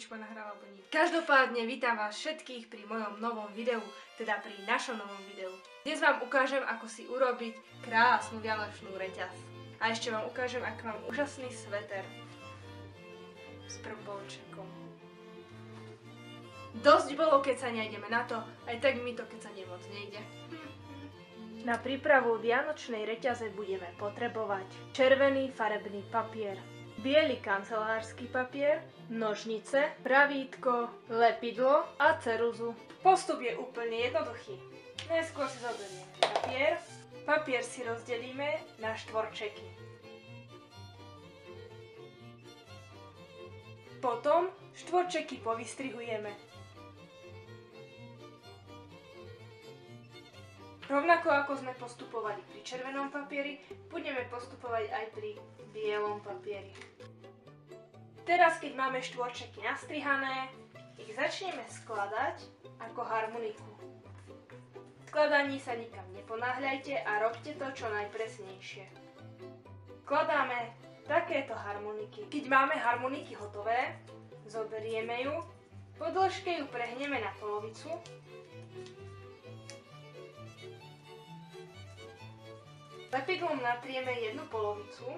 či ma nahráva alebo nie. Každopádne vítam vás všetkých pri mojom novom videu, teda pri našom novom videu. Dnes vám ukážem, ako si urobiť krásnu vianočnú reťaz. A ešte vám ukážem, ako mám úžasný sveter s prpolčekom. Dosť bolo, keď sa nejdeme na to, aj tak mi to keď sa nemoc nejde. Na prípravu vianočnej reťaze budeme potrebovať červený farebný papier, biely kancelársky papier, nožnice, pravítko, lepidlo a ceruzu. Postup je úplne jednoduchý. Najskôr si zoberieme papier si rozdelíme na štvorčeky. Potom štvorčeky povystrihujeme. Rovnako ako sme postupovali pri červenom papieri, budeme postupovať aj pri bielom papieri. Teraz, keď máme štvorčeky nastrihané, ich začneme skladať ako harmoniku. V skladaní sa nikam neponáhľajte a robte to čo najpresnejšie. Skladáme takéto harmoniky. Keď máme harmoniky hotové, zoberieme ju, po dĺžke ju prehneme na polovicu. Lepidlom natrieme jednu polovicu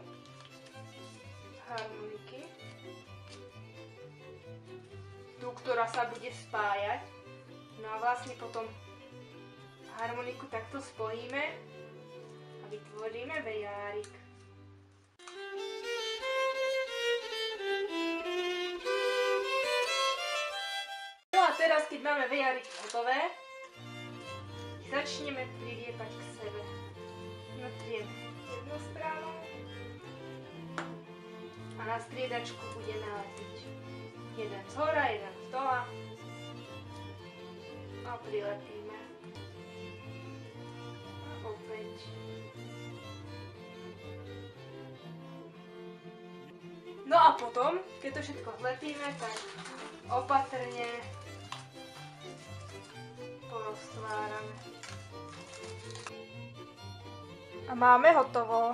harmoniky, tú, ktorá sa bude spájať. No a vlastne potom harmoniku takto spojíme a vytvoríme vejárik. No a teraz, keď máme vejáriky hotové, začneme priliepať k sebe. Natrieme jednu stranu a na striedačku budeme lepiť jeden z hora, jeden z dola a prilepíme. A opäť. No a potom, keď to všetko zlepíme, tak opatrne poroztvárame. A máme hotovo.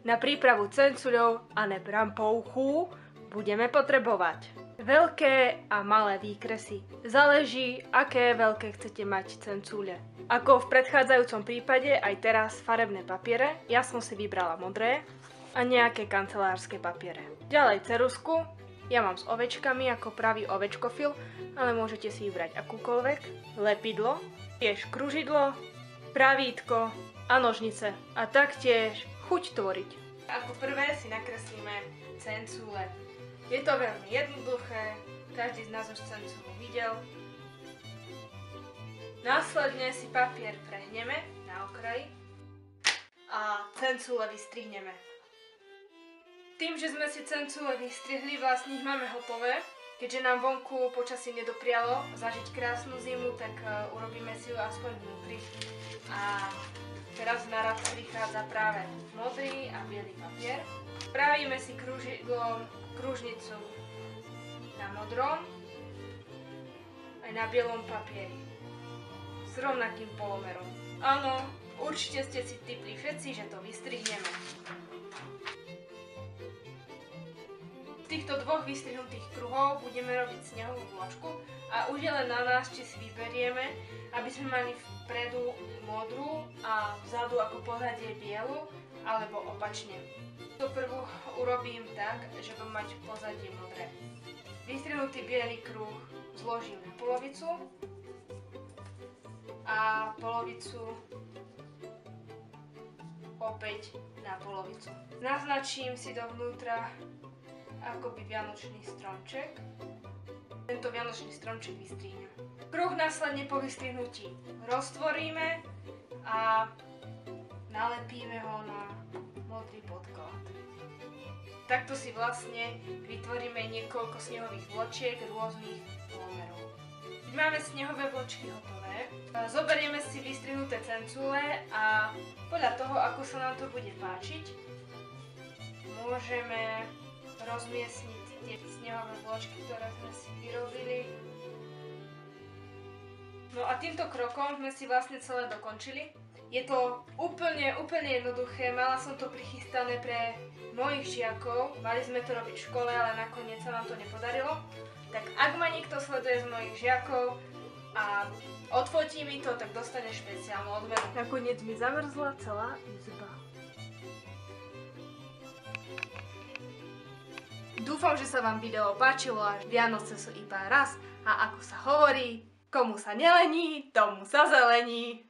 Na prípravu cencuľov a nebrampouchu budeme potrebovať veľké a malé výkresy. Záleží, aké veľké chcete mať cencúle. Ako v predchádzajúcom prípade, aj teraz farebné papiere, ja som si vybrala modré a nejaké kancelárske papiere. Ďalej ceruzku, ja mám s ovečkami ako pravý ovečkofil, ale môžete si vybrať akúkoľvek. Lepidlo, tiež kružidlo, pravítko a nožnice a taktiež chuť tvoriť. Ako prvé si nakreslíme cencúle. Je to veľmi jednoduché, každý z nás už cencúlu videl. Následne si papier prehneme na okraji a cencúle vystrihneme. Tým, že sme si cencúle vystrihli, vlastne ich máme hotové. Keďže nám vonku počasie nedoprialo zažiť krásnu zimu, tak urobíme si ju aspoň vnútri. A teraz na rad prichádza práve modrý a biely papier. Spravíme si kružidlom kružnicu na modrom aj na bielom papieri s rovnakým polomerom. Áno, určite ste si tipli všetci, že to vystrihneme. Z týchto dvoch vystrihnutých kruhov budeme robiť snehovú vločku a už je len na nás, či si vyberieme, aby sme mali vpredu modrú a vzadu ako pozadie bielu, alebo opačne. To prvú urobím tak, že budem mať pozadie modré. Vystrihnutý biely kruh zložím na polovicu a polovicu opäť na polovicu. Naznačím si dovnútra akoby vianočný stromček. Tento vianočný stromček vystrihnem. Kruh následne po vystrihnutí roztvoríme a nalepíme ho na modrý podklad. Takto si vlastne vytvoríme niekoľko snehových vločiek rôznych polomerov. Keď máme snehové vločky hotové, zoberieme si vystrihnuté cencúle a podľa toho, ako sa nám to bude páčiť, môžeme rozmiestniť tie snehové vločky, ktoré sme si vyrobili No a týmto krokom sme si vlastne celé dokončili. Je to úplne jednoduché, mala som to prichystané pre mojich žiakov, mali sme to robiť v škole, ale nakoniec sa nám to nepodarilo. Tak ak ma niekto sleduje z mojich žiakov a odfotí mi to, tak dostane špeciálnu odmenu. Nakoniec mi zamrzla celá izba. Dúfam, že sa vám video páčilo a Vianoce sú iba raz a ako sa hovorí, komu sa nelení, tomu sa zelení.